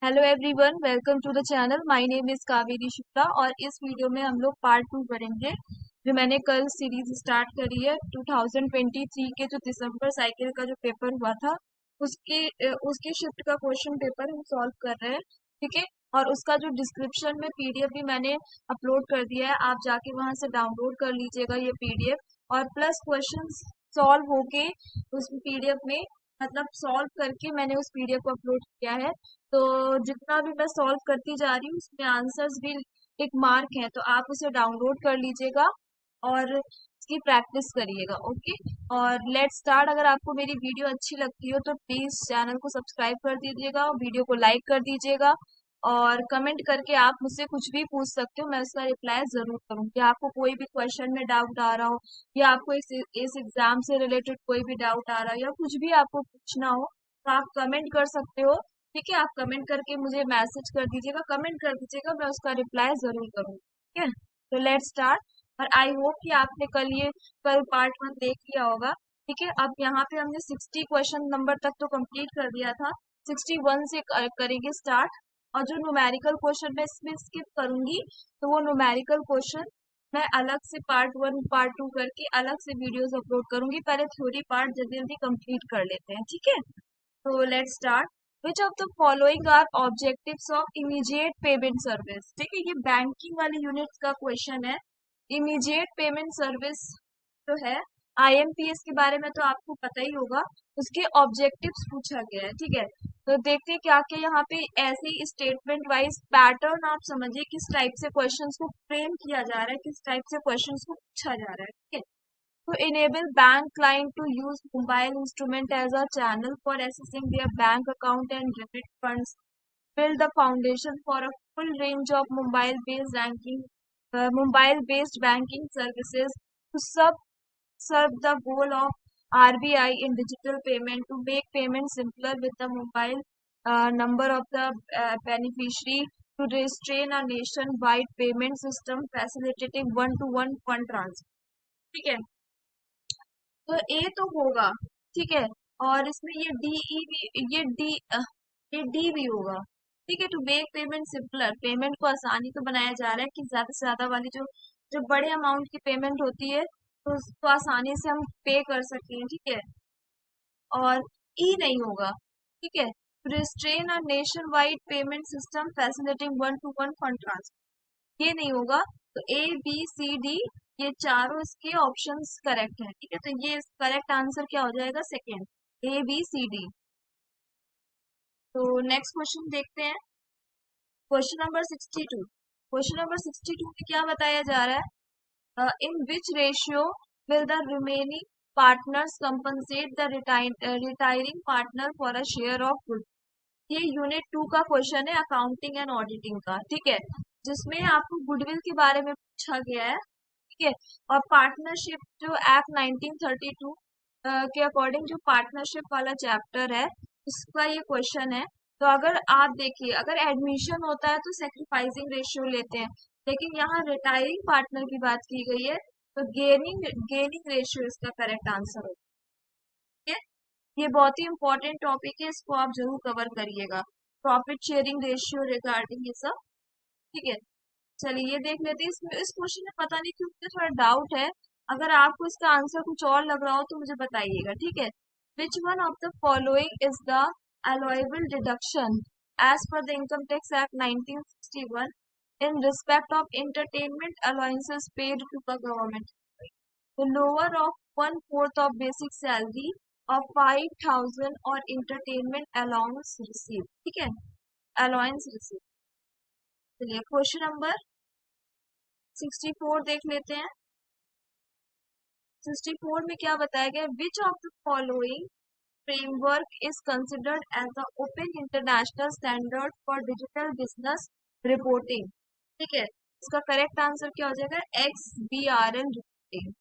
Hello everyone, welcome to the channel. My name is Kaveri Shukla और इस video में हम लोग पार्ट 2 करेंगे। जो मैंने कल सीरीज स्टार्ट करी है 2023 के जो दिसंबर साइकिल का जो पेपर हुआ था उसके शिफ्ट का क्वेश्चन पेपर हम सॉल्व कर रहे हैं। ठीक है। और उसका जो डिस्क्रिप्शन में पीडीएफ भी मैंने अपलोड कर दिया है, आप जाके वहां से डाउनलोड कर लीजिएगा ये पीडीएफ। और प्लस क्वेश्चन सॉल्व होके उस पीडीएफ में मतलब सॉल्व करके मैंने उस पीडीएफ को अपलोड किया है। तो जितना भी मैं सॉल्व करती जा रही हूँ उसमें आंसर्स भी एक मार्क है, तो आप उसे डाउनलोड कर लीजिएगा और इसकी प्रैक्टिस करिएगा। ओके। और लेट्स स्टार्ट। अगर आपको मेरी वीडियो अच्छी लगती हो तो प्लीज चैनल को सब्सक्राइब कर दीजिएगा और वीडियो को लाइक कर दीजिएगा। और कमेंट करके आप मुझसे कुछ भी पूछ सकते हो, मैं उसका रिप्लाई जरूर करूंगी। आपको कोई भी क्वेश्चन में डाउट आ रहा हो या आपको इस एग्जाम से रिलेटेड कोई भी डाउट आ रहा हो या कुछ भी आपको पूछना हो तो आप कमेंट कर सकते हो। ठीक है, आप कमेंट करके मुझे मैसेज कर दीजिएगा, कमेंट कर दीजिएगा, मैं उसका रिप्लाई जरूर करूंगी। ठीक है। तो लेट्स स्टार्ट। और आई होप कि आपने कल पार्ट 1 देख लिया होगा। ठीक है। अब यहाँ पे हमने 60 क्वेश्चन नंबर तक तो कंप्लीट कर दिया था। 61 से करेंगे स्टार्ट। और जो न्यूमेरिकल क्वेश्चन मैं इसमें स्किप करूंगी, तो वो न्यूमेरिकल क्वेश्चन मैं अलग से पार्ट 1 पार्ट 2 करके अलग से वीडियोस अपलोड करूंगी। पहले थ्योरी पार्ट जल्दी जल्दी कंप्लीट कर लेते हैं। ठीक है। तो let's start. Which of the following are objectives of immediate payment service. ठीक है, ये बैंकिंग वाले यूनिट का क्वेश्चन है। इमीडिएट पेमेंट सर्विस जो है आईएमपीएस के बारे में तो आपको पता ही होगा। उसके ऑब्जेक्टिव्स पूछा गया है। ठीक है। तो देखते हैं क्या क्या यहाँ पे ऐसे ही स्टेटमेंट वाइज पैटर्न आप समझिए किस टाइप से क्वेश्चंस को फ्रेम किया जा रहा है, किस टाइप से क्वेश्चंस को पूछा जा रहा है। ठीक है। To enable bank client to use mobile instrument as a channel for accessing their bank account and remit funds, build the foundation for a full range of mobile-based banking services to serve the goal of RBI in digital payment, to make payments simpler with the mobile number of the beneficiary, to restrain a nationwide payment system facilitating one-to-one fund transfer. ठीक है। तो ए तो होगा। ठीक है। और इसमें ये डी ई भी ये डी भी होगा। ठीक है। To make payment simpler, payment को आसानी से बनाया जा रहा है कि ज्यादा से ज्यादा वाली जो जो बड़े अमाउंट की पेमेंट होती है तो उसको आसानी से हम पे कर सकते हैं। ठीक है। और ई नहीं होगा। ठीक है। Restrain a nation wide payment system facilitating one two one fund transfer, ये नहीं होगा। तो ए बी सी डी ये चारों इसके ऑप्शंस करेक्ट हैं। ठीक है। तो ये करेक्ट आंसर क्या हो जाएगा? Second, A B C D. तो नेक्स्ट क्वेश्चन देखते हैं। Question number 62। क्वेश्चन नंबर 62 में क्या बताया जा रहा है? In which ratio will the remaining partners compensate the retiring partner for a share of good. ये यूनिट 2 का क्वेश्चन है, अकाउंटिंग एंड ऑडिटिंग का। ठीक है। जिसमें आपको गुडविल के बारे में पूछा गया है। ठीक है। और पार्टनरशिप जो एक्ट 1932 के अकॉर्डिंग जो पार्टनरशिप वाला चैप्टर है उसका ये क्वेश्चन है। तो अगर आप देखिए, अगर एडमिशन होता है तो सेक्रीफाइसिंग रेशियो लेते हैं, लेकिन यहाँ रिटायरिंग पार्टनर की बात की गई है तो गेनिंग गेनिंग रेशियो इसका करेक्ट आंसर होगा। ठीक है। ये बहुत ही इंपॉर्टेंट टॉपिक है, इसको आप जरूर कवर करिएगा। प्रॉफिट शेयरिंग रेशियो रिगार्डिंग ये सब। ठीक है। चलिए ये देख लेते हैं। इस क्वेश्चन में पता नहीं क्यों मुझे थोड़ा डाउट है। अगर आपको इसका आंसर कुछ और लग रहा हो तो मुझे बताइएगा। ठीक है। Which one of the following is the allowable deduction as per the income tax act 1961 in respect of entertainment allowances paid to the government? The lower of 1/4 of basic salary of 5,000 or entertainment allowance received। ठीक है। Allowance receive. चलिए question number 64 देख लेते हैं। 64 में क्या बताया गया? Which of the following framework is considered as the open international standard for digital business reporting. ठीक है। इसका करेक्ट आंसर क्या हो जाएगा? XBRL reporting.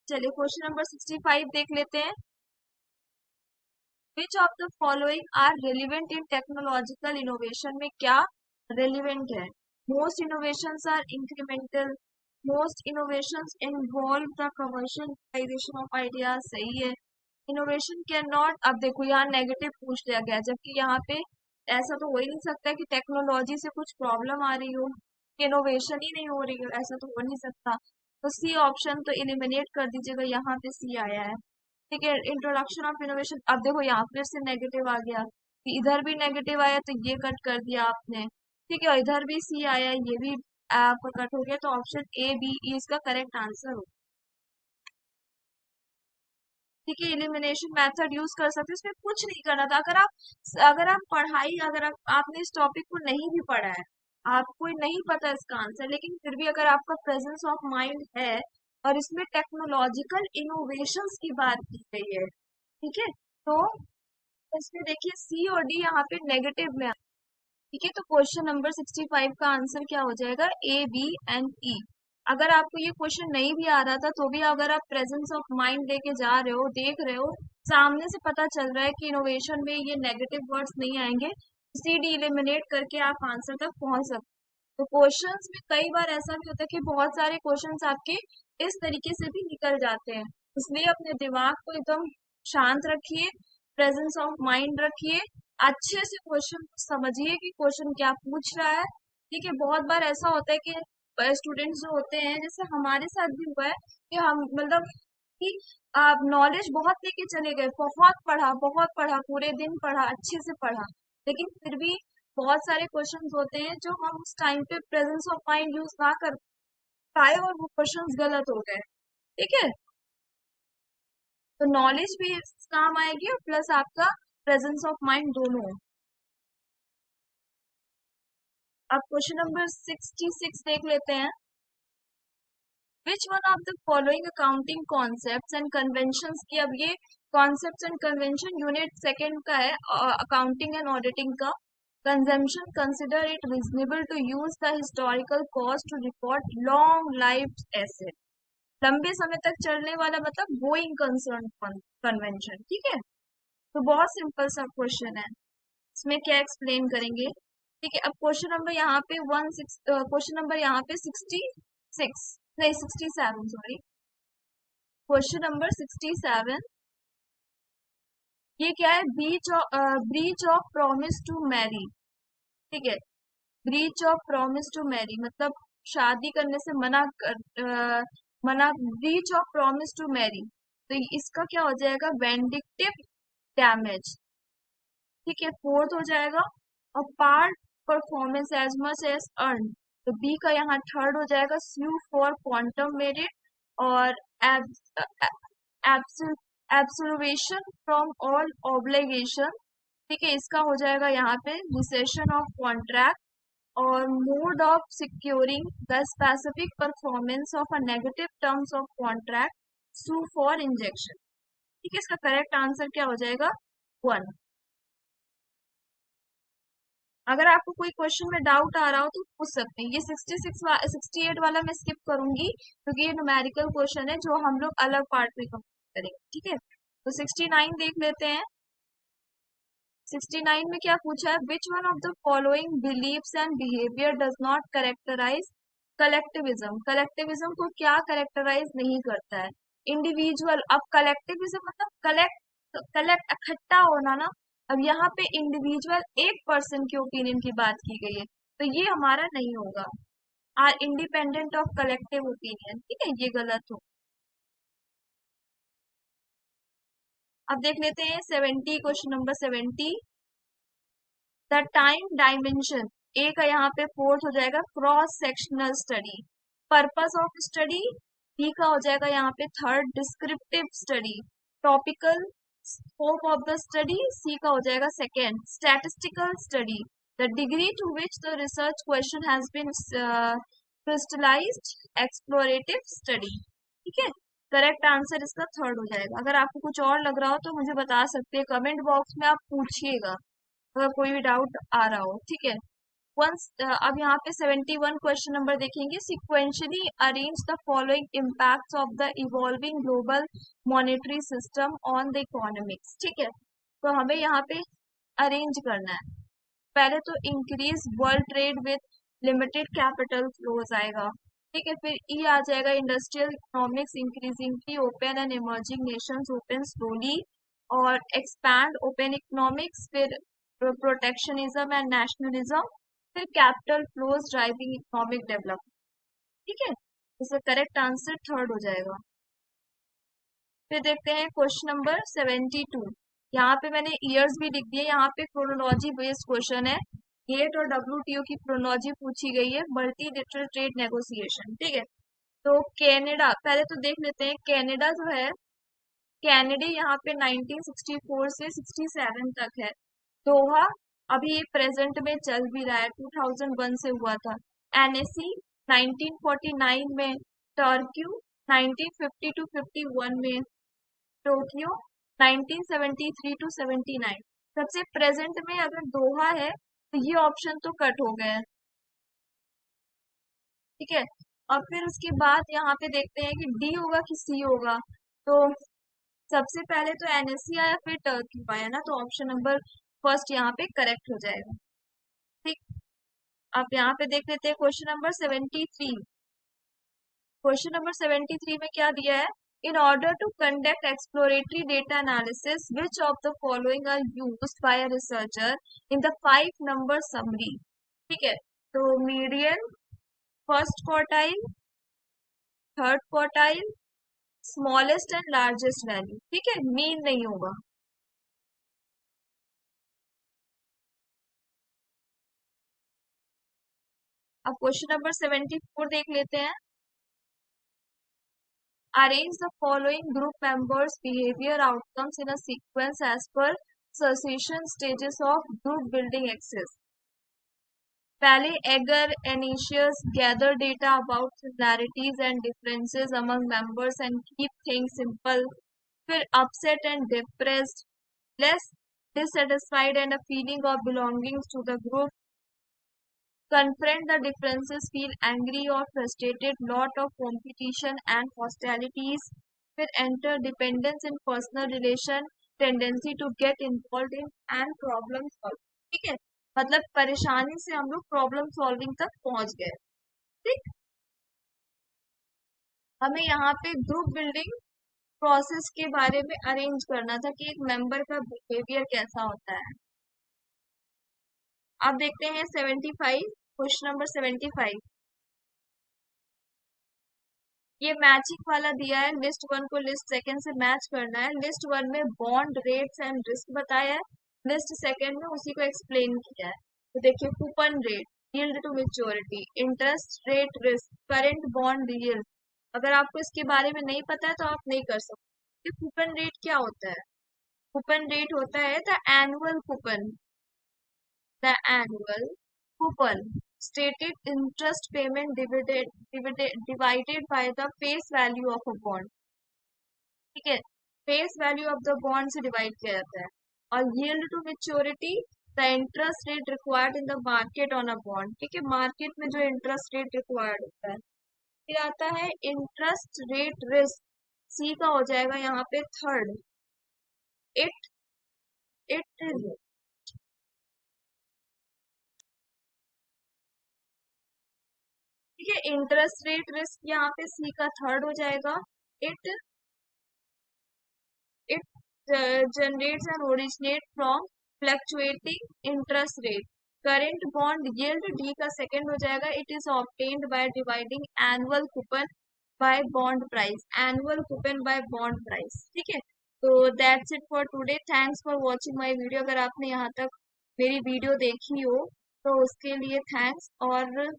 चलिए क्वेश्चन नंबर 65 देख लेते हैं। Which of the following are relevant in technological innovation में क्या रेलिवेंट है? Most innovations are incremental, most innovations involve the commercial utilisation of ideas, सही है। इनोवेशन कैन नॉट, अब देखो यहाँ नेगेटिव पूछ लिया गया, जबकि यहाँ पे ऐसा तो हो ही नहीं सकता कि टेक्नोलॉजी से कुछ प्रॉब्लम आ रही हो, इनोवेशन ही नहीं हो रही हो, ऐसा तो हो नहीं सकता। तो सी ऑप्शन तो एलिमिनेट कर दीजिएगा, यहाँ पे सी आया है। ठीक है, इंट्रोडक्शन ऑफ इनोवेशन, अब देखो यहाँ फिर से नेगेटिव आ गया, कि इधर भी नेगेटिव आया तो ये कट कर दिया आपने। ठीक है, इधर भी सी आया, ये भी आपका कट हो गया, तो ऑप्शन ए बी ई इसका करेक्ट आंसर हो। ठीक है, इलिमिनेशन मेथड यूज कर सकते हैं, इसमें कुछ नहीं करना था। अगर आप पढ़ाई, अगर आपने इस टॉपिक को नहीं भी पढ़ा है, आपको नहीं पता इसका आंसर, लेकिन फिर भी अगर आपका प्रेजेंस ऑफ माइंड है और इसमें टेक्नोलॉजिकल इनोवेशंस की बात की गई है, ठीक है, तो इसमें देखिए सी और डी यहाँ पे नेगेटिव में। ठीक है, तो क्वेश्चन नंबर 65 का आंसर क्या हो जाएगा, ए बी एंड ई। अगर आपको ये क्वेश्चन नहीं भी आ रहा था तो भी अगर आप प्रेजेंस ऑफ माइंड लेके जा रहे हो, देख रहे हो, सामने से पता चल रहा है कि इनोवेशन में ये नेगेटिव वर्ड्स नहीं आएंगे, सी डी इलिमिनेट करके आप आंसर तक पहुंच सकते हो। तो क्वेश्चंस में कई बार ऐसा भी होता है कि बहुत सारे क्वेश्चंस आपके इस तरीके से भी निकल जाते हैं, इसलिए अपने दिमाग को एकदम शांत रखिए, प्रेजेंस ऑफ माइंड रखिए, अच्छे से क्वेश्चन को समझिए कि क्वेश्चन क्या पूछ रहा है। ठीक है, बहुत बार ऐसा होता है कि स्टूडेंट्स जो होते हैं, जैसे हमारे साथ भी हुआ है कि हम मतलब कि आप नॉलेज बहुत लेके चले गए, बहुत पढ़ा, पूरे दिन पढ़ा, अच्छे से पढ़ा, लेकिन फिर भी बहुत सारे क्वेश्चंस होते हैं जो हम उस टाइम पे प्रेजेंस ऑफ माइंड यूज ना कर पाए और वो क्वेश्चंस गलत हो गए। ठीक है, तो नॉलेज भी इस काम आएगी और प्लस आपका प्रेजेंस ऑफ माइंड दोनों। अब क्वेश्चन नंबर 66 देख लेते हैं। Which one of the following accounting concepts and conventions की, अब ये concepts and convention unit second का है, अकाउंटिंग एंड ऑडिटिंग का। Consumption, consider it reasonable to use the historical cost to record long life asset, लंबे समय तक चलने वाला मतलब गोइंग कंसर्न कन्वेंशन। ठीक है, तो बहुत सिंपल सा क्वेश्चन है, इसमें क्या एक्सप्लेन करेंगे। ठीक है, अब क्वेश्चन नंबर यहाँ पे क्वेश्चन नंबर यहाँ पे 66 नहीं 67, सॉरी, क्वेश्चन नंबर 67, ये क्या है, breach of promise to marry. ठीक है, breach of promise to marry मतलब शादी करने से मना, breach of promise to marry, तो इसका क्या हो जाएगा, वेंडिक्टिव डैमेज। ठीक है, फोर्थ हो जाएगा, और part performance as much as earn, तो बी का यहाँ थर्ड हो जाएगा, स्यू फॉर क्वांटम मेरिट, और एब्सोल्वेशन फ्रॉम ऑल ऑब्लिगेशन। ठीक है, इसका हो जाएगा यहाँ पे रिसेशन ऑफ कॉन्ट्रैक्ट, और mode of securing the specific performance of a negative terms of contract, sue for injunction. ठीक है, इसका करेक्ट आंसर क्या हो जाएगा, 1। अगर आपको कोई क्वेश्चन में डाउट आ रहा हो तो पूछ सकते हैं। ये 68 वाला मैं स्किप करूंगी क्योंकि ये न्यूमेरिकल क्वेश्चन है जो हम लोग अलग पार्ट में कंप्लीट करेंगे। ठीक है, तो 69 देख लेते हैं। 69 में क्या पूछा है, which one of the following believes and behaviour does not characterise collectivism. Collectivism को क्या करेक्टराइज नहीं करता है, इंडिविजुअल। अब कलेक्टिविज्म मतलब कलेक्ट इकट्ठा होना ना, अब यहाँ पे इंडिविजुअल एक पर्सन के ओपिनियन की बात की गई है, तो ये हमारा नहीं होगा, are independent of collective opinion. ठीक है, ये गलत हो। अब देख लेते हैं 70, question number 70, the time dimension, A का यहाँ पे फोर्थ हो जाएगा, cross sectional study, purpose of study, B का हो जाएगा यहाँ पे third, descriptive study, topical scope of the study, C का हो जाएगा second, statistical study, the degree to which the research question has been crystallised, explorative study. ठीक है, करेक्ट आंसर इसका थर्ड हो जाएगा। अगर आपको कुछ और लग रहा हो तो मुझे बता सकते हैं, कमेंट बॉक्स में आप पूछिएगा अगर कोई भी डाउट आ रहा हो। ठीक है, वंस अब यहाँ पे 71 क्वेश्चन नंबर देखेंगे, sequentially arrange the following impacts of the evolving global monetary system on the economics. ठीक है, तो हमें यहाँ पे अरेंज करना है। पहले तो increase world trade with limited capital flows आएगा। ठीक है, फिर ई आ जाएगा, industrial economics increasingly open and emerging Nations open slowly और एक्सपैंड ओपन इकोनॉमिक्स, फिर प्रोटेक्शनिज्म एंड नेशनलिज्म, फिर capital flows driving economic development. ठीक है, इसका करेक्ट आंसर थर्ड हो जाएगा। फिर देखते हैं क्वेश्चन नंबर 72। यहाँ पे मैंने ईयर्स भी लिख दिए, यहाँ पे क्रोनोलॉजी बेस्ड क्वेश्चन है। गेट और डब्ल्यूटीओ की क्रोनोलॉजी पूछी गई है, मल्टीलेटरल ट्रेड नेगोशिएशन। ठीक है, तो कनाडा पहले तो देख लेते हैं। कनाडा जो है, कनाडा यहाँ पे 1964 से 67 तक है। दोहा अभी प्रेजेंट में चल भी रहा है, 2001 से हुआ था। एनएससी 1949 में, टर्क्यू 1950 टू 51 में, टोक्यो 1973 टू 79। सबसे प्रेजेंट में अगर दोहा है तो ये ऑप्शन तो कट हो गए हैं। ठीक है, और फिर उसके बाद यहाँ पे देखते हैं कि डी होगा कि सी होगा। तो सबसे पहले तो एनएससी आया, फिर टर्की आया ना, तो ऑप्शन नंबर फर्स्ट यहाँ पे करेक्ट हो जाएगा। ठीक, अब यहाँ पे देख लेते हैं क्वेश्चन नंबर 73। क्वेश्चन नंबर 73 में क्या दिया है? In order to conduct exploratory data analysis, which of the following are used by a researcher in the 5-number summary? ठीक है, तो median, first quartile, third quartile, smallest and largest value. ठीक है, mean नहीं होगा। अब क्वेश्चन नंबर 74 देख लेते हैं। Arrange the following group members' behavior outcomes in a sequence as per succession stages of group building axis. पहले Agar and Anicius gather data about similarities and differences among members and keep things simple. फिर upset and depressed, less dissatisfied and a feeling of belonging to the group. Confront the differences, feel angry or frustrated, lot of competition and hostilities. फिर enter dependence in personal relation, tendency to get involved in and problem solve. ठीक है, मतलब परेशानी से हम लोग problem solving तक पहुंच गए। ठीक, हमें यहाँ पे ग्रुप बिल्डिंग प्रोसेस के बारे में अरेंज करना था कि एक मेंबर का बिहेवियर कैसा होता है। अब देखते हैं 75, क्वेश्चन नंबर 75। ये मैचिंग वाला दिया है, लिस्ट वन को लिस्ट सेकंड से मैच करना है। लिस्ट वन में बॉन्ड रेट्स एंड रिस्क बताया है, लिस्ट सेकंड में उसी को एक्सप्लेन किया है। तो देखिए, coupon rate, yield to maturity, interest rate risk, current bond yield. अगर आपको इसके बारे में नहीं पता है तो आप नहीं कर सकते। कूपन रेट क्या होता है? कूपन रेट होता है the annual coupon, the annual coupon stated interest payment divided by the face value of a bond। ठीक है, face value of the bond से डिवाइड किया जाता है। और yield to maturity, the interest rate required in the market on a bond. ठीक है, market में जो इंटरेस्ट रेट रिक्वायर्ड होता है। फिर आता है इंटरेस्ट रेट रिस्क, सी का हो जाएगा यहाँ पे थर्ड। इट इट ठीक है, इंटरेस्ट रेट रिस्क यहाँ पे सी का थर्ड हो जाएगा। It it generates and originate from fluctuating interest rate. Current bond yield D का सेकंड हो जाएगा। It is obtained by dividing annual coupon bye bond price, annual coupon bye bond price. ठीक है, तो that's it for today. Thanks for watching my video. अगर आपने यहाँ तक मेरी वीडियो देखी हो तो उसके लिए थैंक्स। और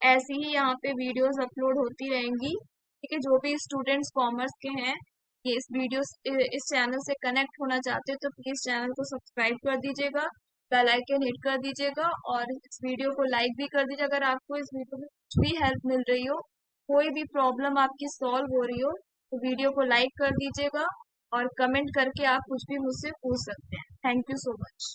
ऐसी ही यहाँ पे वीडियोस अपलोड होती रहेंगी। ठीक है, जो भी स्टूडेंट्स कॉमर्स के हैं, ये इस चैनल से कनेक्ट होना चाहते हैं तो प्लीज चैनल को सब्सक्राइब कर दीजिएगा, बेल आइकन हिट कर दीजिएगा और इस वीडियो को लाइक भी कर दीजिएगा। अगर आपको इस वीडियो में कुछ भी हेल्प मिल रही हो, कोई भी प्रॉब्लम आपकी सॉल्व हो रही हो, तो वीडियो को लाइक कर दीजिएगा और कमेंट करके आप कुछ भी मुझसे पूछ सकते हैं। Thank you so much.